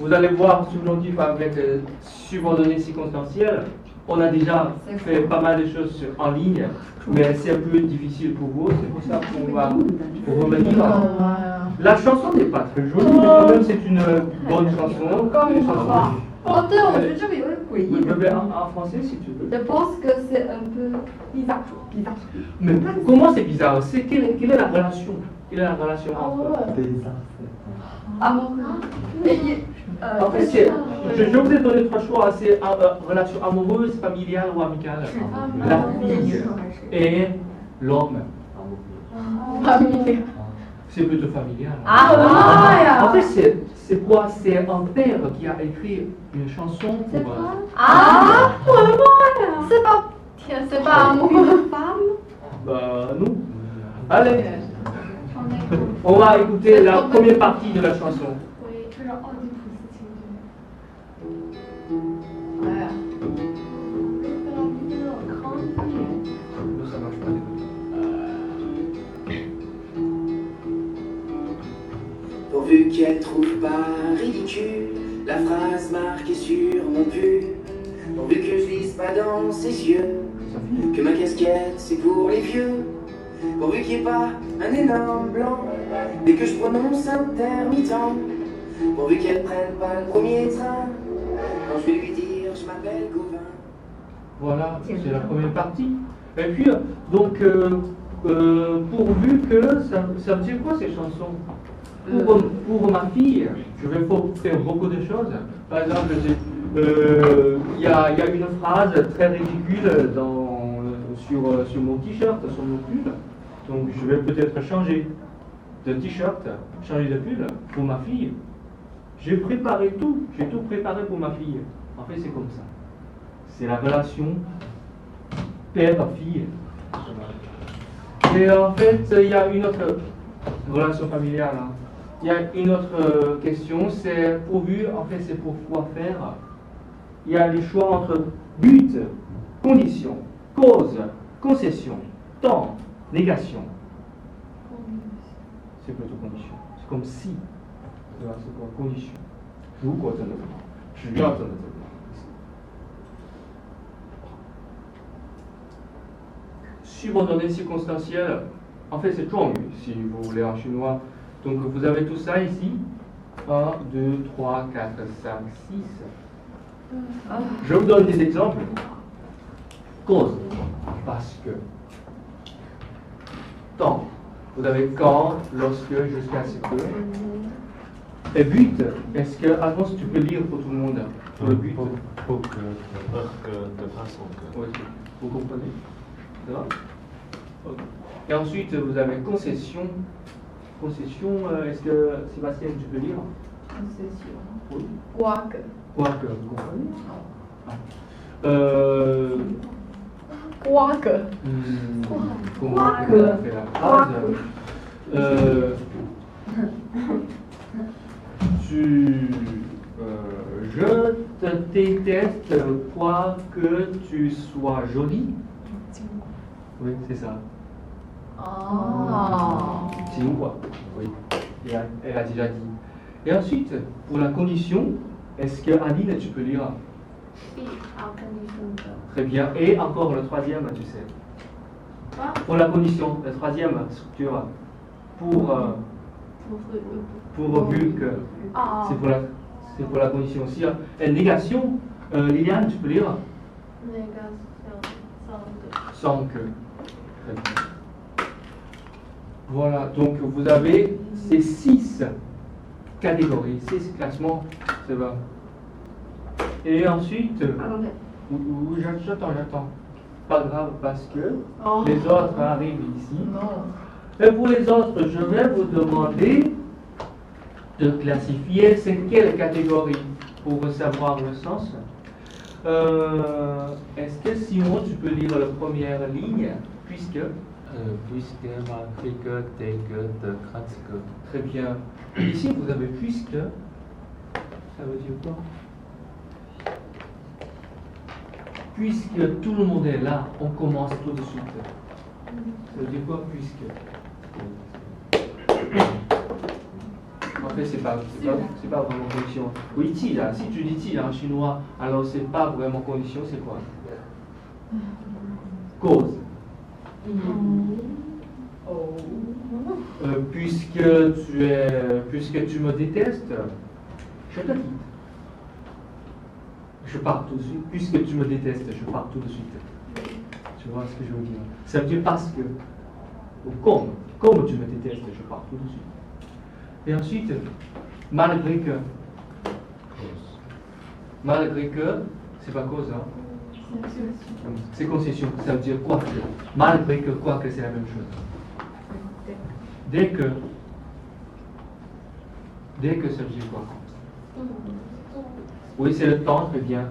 vous allez voir subjonctif avec subordonné circonstanciel. On a déjà fait pas mal de choses en ligne, mais c'est un peu difficile pour vous. C'est pour ça qu'on va revenir. La chanson n'est pas très jolie, mais quand même c'est une bonne chanson. Une chanson. 哦，对，我觉得这个有点诡异。 Vous le fais en français si tu veux. Je pense que c'est un peu bizarre. Bizarre. Mais comment c'est bizarre? Quelle est la relation? Quelle est la relation entre En fait, je vous ai donné trois choix. C'est relation amoureuse, familiale ou amicale. La fille et l'homme. C'est plutôt familial. En fait, c'est quoi? C'est un père qui a écrit une chanson pour... C'est pas amoureux femme. Bah, nous. Allez, on va écouter la première partie de la chanson. Ça marche pas. Pourvu qu'elle trouve pas ridicule la phrase marquée sur mon pull. Pourvu que je lise pas dans ses yeux que ma casquette c'est pour les vieux. Pourvu qu'il n'y ait pas un énorme blanc dès que je prononce intermittent. Pourvu qu'elle prenne pas le premier train quand je vais lui dire je m'appelle Gauvin. Voilà, c'est la première partie. Et puis, donc, pourvu que, ça veut dire quoi ces chansons? Pour ma fille, je vais faire beaucoup de choses. Par exemple, il y a une phrase très ridicule sur mon t-shirt, sur mon pull. Donc, je vais peut-être changer de t-shirt, changer de pull pour ma fille. J'ai préparé tout, j'ai tout préparé pour ma fille. En fait, c'est comme ça. C'est la relation père-fille. Et en fait, il y a une autre relation familiale. Hein. Il y a une autre question, c'est pourvu, en fait, c'est pour quoi faire. Il y a les choix entre but, condition, cause, concession, temps, négation. C'est plutôt condition. C'est comme si. C'est quoi condition. 如果真的怎么样，只要真的怎么样。Subordonné circonstanciel, en fait c'est 状语 si vous voulez en chinois. Donc vous avez tout ça ici. 1, 2, 3, 4, 5, 6. Je vous donne des exemples. Cause, parce que. Temps, vous avez quand, lorsque, jusqu'à ce que. Et but, est-ce que, Alphonse, tu peux lire pour tout le monde le but? Pour que, de façon que. Oui, vous comprenez? Ça va? Okay. Et ensuite, vous avez concession. Concession, est-ce que Sébastien, tu peux lire? Concession. Oui. Quoique. Quoique, vous comprenez? Quoique. Comment on fait la phrase? Je te déteste, quoique tu sois jolie. Oui, c'est ça. Quoi. Oui, elle a déjà dit. Et ensuite, pour la condition, est-ce que Aline, tu peux lire? Très bien. Et encore le troisième, tu sais. Pour la condition, la troisième structure, pour vu que c'est pour la condition aussi. Et négation, Liliane, tu peux lire? Sans que. Très bien. Voilà, donc vous avez ces 6 catégories, 6 classements, c'est bon. Et ensuite, j'attends. Pas grave parce que les autres arrivent ici. Et pour les autres, je vais vous demander de classifier c'est quelle catégorie pour savoir le sens. Est-ce que Simon, tu peux lire la première ligne, puisque marqué que, dès que, de, quand que. Très bien. Ici, vous avez puisque. Ça veut dire quoi? Puisque tout le monde est là, on commence tout de suite. Ça veut dire quoi, puisque? En fait, c'est pas vraiment condition. Oui, ti là. Si tu dis ti en chinois, alors c'est pas vraiment condition, c'est quoi? Cause. Puisque tu me détestes, je te quitte. Je pars tout de suite. Puisque tu me détestes, je pars tout de suite. Tu vois ce que je veux dire? Ça veut dire parce que, ou comme tu me détestes, je pars tout de suite. Et ensuite, malgré que, c'est pas cause, hein? C'est concession. Ça veut dire quoi que? Malgré que, quoi que, c'est la même chose. Dès que, ça veut dire quoi? Oui, c'est le temps, très bien.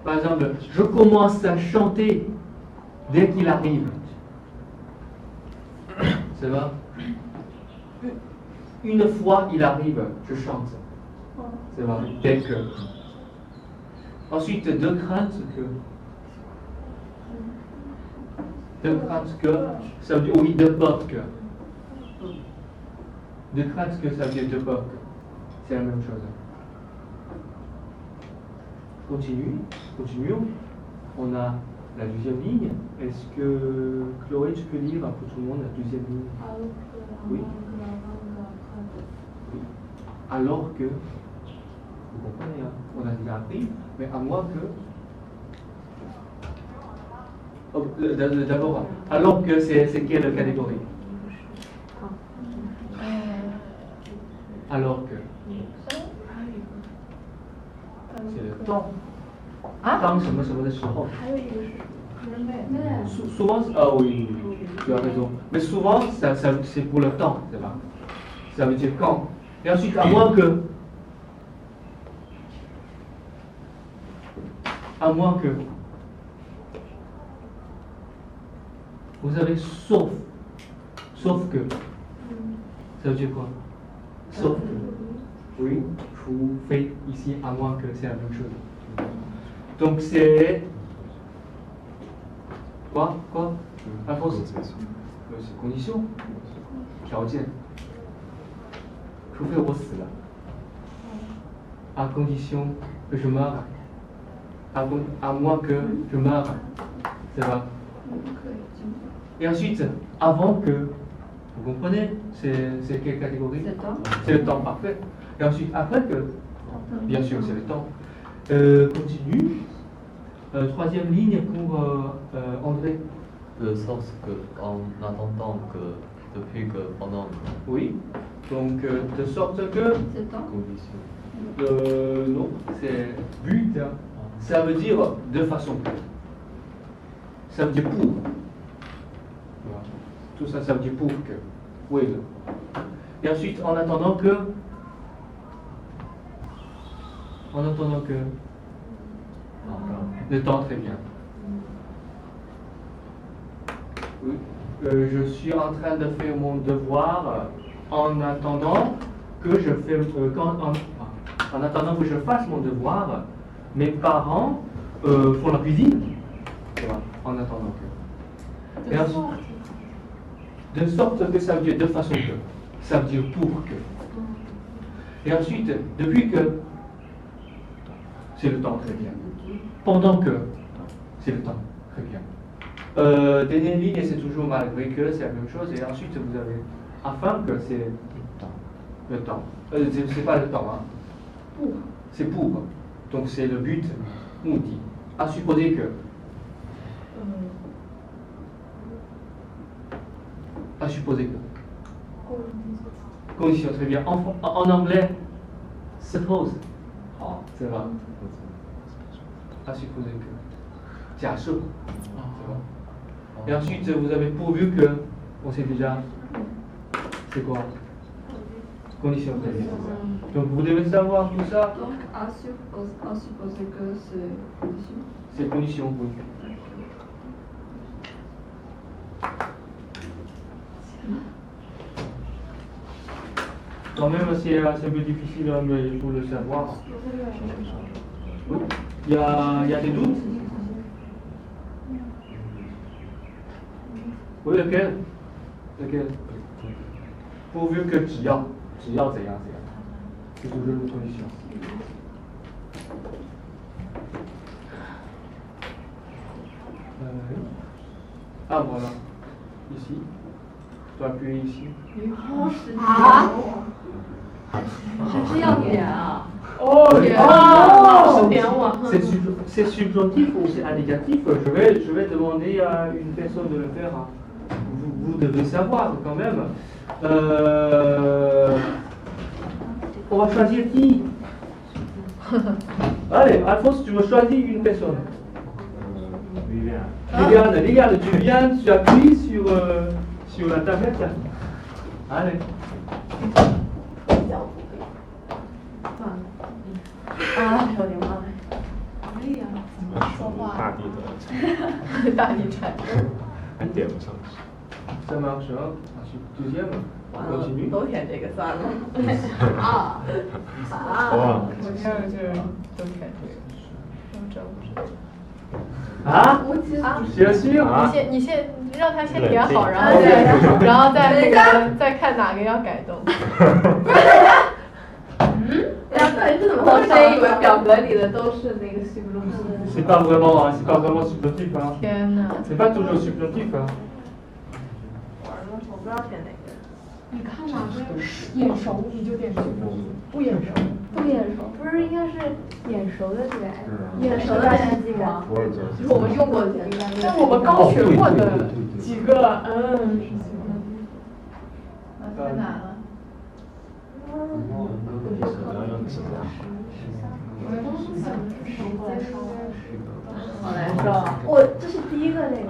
Par exemple, je commence à chanter dès qu'il arrive. Ça va? Une fois il arrive, je chante. Ça va? Dès que. Ensuite, de crainte que, ça veut dire, oui, de peur que. De crainte que, ça veut dire de peur que. C'est la même chose. Continuons. On a la deuxième ligne. Est-ce que Chloé, tu peux lire pour tout le monde la deuxième ligne? Oui. Alors que, vous comprenez, hein? On a déjà appris, mais à moins que. Oh, d'abord, alors que c'est quelle catégorie? Alors que. C'est le temps.当什么什么的时候。Souvent, ah oui, tu as raison. Mais souvent, c'est pour le temps, c'est vrai. Ça veut dire quand. Et ensuite, à moins que. Vous avez sauf que. Ça veut dire quoi? Sauf que. Oui, vous faites ici à moins que c'est la même chose. Donc c'est. Quoi? Alphonse? C'est condition. 条件。除非我死了。À condition que je meure. À moins que je meure. Ça va? Et ensuite, avant que. Vous comprenez? C'est quelle catégorie? C'est le temps, parfait. Et ensuite, après que. Bien sûr, c'est le temps. Continue. Troisième ligne pour André. De sorte que, en attendant que, depuis que, pendant que. Oui. Donc, de sorte que. Condition. Non, c'est but. Hein. Ça veut dire de façon que. Ça veut dire pour. Voilà. Tout ça, ça veut dire pour que. Oui. Et ensuite, en attendant que. Le temps, très bien. Oui. Je suis en train de faire mon devoir en attendant que je fais en attendant que je fasse mon devoir. Mes parents font la cuisine. Voilà, en attendant que. Et ensuite, de sorte que ça veut dire de façon que. Ça veut dire pour que. Et ensuite, depuis que. C'est le temps, très bien. Pendant que, c'est le temps, très bien. Dernière ligne, c'est toujours malgré que, c'est la même chose. Et ensuite, vous avez afin que, c'est le temps. C'est pas le temps, hein. C'est pour. Donc c'est le but, mouti. À supposer que. À supposer que. Condition, très bien. En anglais, suppose. Oh, c'est vrai. À supposer que. 假设. C'est bon. Et ensuite, vous avez pourvu que. On sait déjà. C'est quoi? Condition, très bien. Donc vous devez savoir tout ça. Donc, à supposer que c'est condition. C'est condition, oui. Quand même, c'est un peu difficile, mais il faut le savoir. Oui. Il y a des doutes? Oui, lequel? Pourvu que 只要怎样怎样，这就是任务condition。Ah voilà, ici. Tu dois appuyer ici. 啊，还是要点啊？ Oh, 哦，点我。 c'est subjonctif ou c'est indicatif? Je vais demander à une personne de le faire. Hein. Vous devez savoir quand même. On va choisir qui? Allez, Alphonse, tu veux choisir une personne. Liliane, tu viens, tu appuies sur la tablette. Allez. 啊，有点忘了。可以啊，说话。大地的大地产生。还点不上去。 Ça marche, hein? Ensuite, deuxième. 完 On 了， continue. 都填这个算了。啊哇我第二个就是都填这个，都整不是。 Ah? 啊， Bien sûr. 你先让他先填好，然后冷静再然后再那个再看哪个要改动。我真以为表格里的都是那个西布鲁斯。 C'est pas vraiment subjonctif. Hein. 天哪！ C'est pas toujours subjonctif. Hein. 完了，我不知道填哪个。你看哪个眼熟你就点这个，不眼熟。不眼熟，不是应该是眼熟的这个眼熟的还记吗？我也觉得就是我们用过的。但我们刚学过的几个，是喜欢。啊，太难了。然后用纸的。好难受。我这是第一个那个，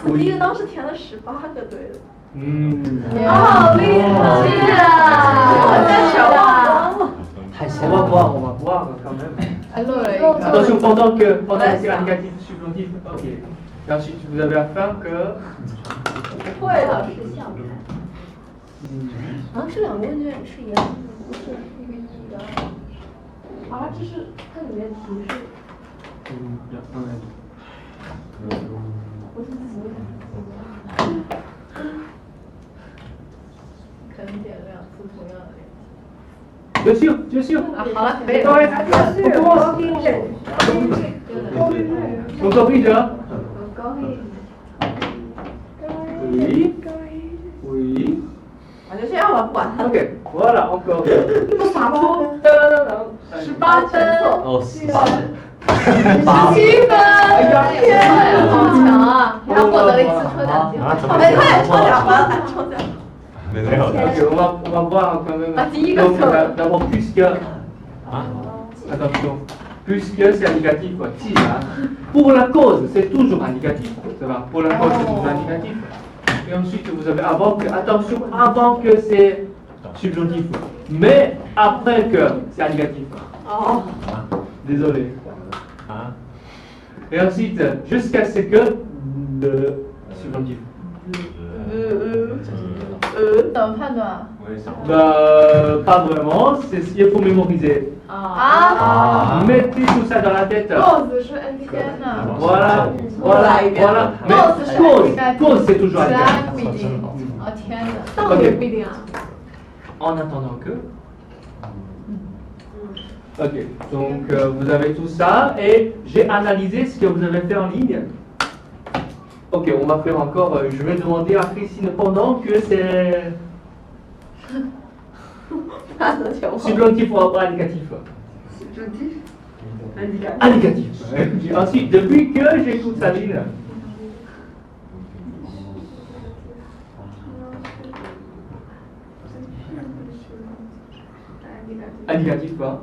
我第一个当时填了18个对的。 好厉害啊！我在手啊！ On va voir quand même. 还漏了一个。 Attention, pendant que c'est indicatif, subjonctif, ok. Et ensuite, vous avez afin que. 会了。好像是两个问卷是一样的，不是一个一的。啊，这是它里面提示。我是自己。 可能点了2次同样的。 Bien sûr, bien sûr. 啊，好了，可以 Ouais, 了。 on corrige, hein? 高一。 Oui. Oui. 我就这样吧，不管他。 Ok, voilà, encore. 啥包？ 18分。哦17分！天哪，好强啊！他获得了1次抽奖机啊，怎么会。点快，抽错奖了？吧，抽奖。 没有的。 Ok, on va voir quand même. Ah, dis, Donc, comme ça. d'abord, puisque. Ah. Attention. Puisque c'est indicatif, quoi. Si, hein. Pour la cause, c'est toujours indicatif. Ça va. Pour la cause, c'est toujours indicatif. Et ensuite, vous avez avant que. Attention, avant que c'est subjonctif. Mais après que c'est indicatif. Oh. Désolé. Ah. Et ensuite, jusqu'à ce que le subjonctif. 怎么判断？ Pas vraiment, il faut mémoriser. 啊 Mettez tout ça dans la tête. Rose 是 N 天哪！ Voilà, voilà, voilà. Mais cause, c'est toujours 其他 indicatif. 不一定。哦天哪！道理不一定啊。 En attendant que. Ok, donc vous avez tout ça et j'ai analysé ce que vous avez fait en ligne. Ok, on va faire encore. Je vais demander à Christine pendant que c'est subjonctif ou indicatif. Subjonctif. Indicatif. Ensuite, depuis que j'écoute sa ligne. Indicatif, quoi.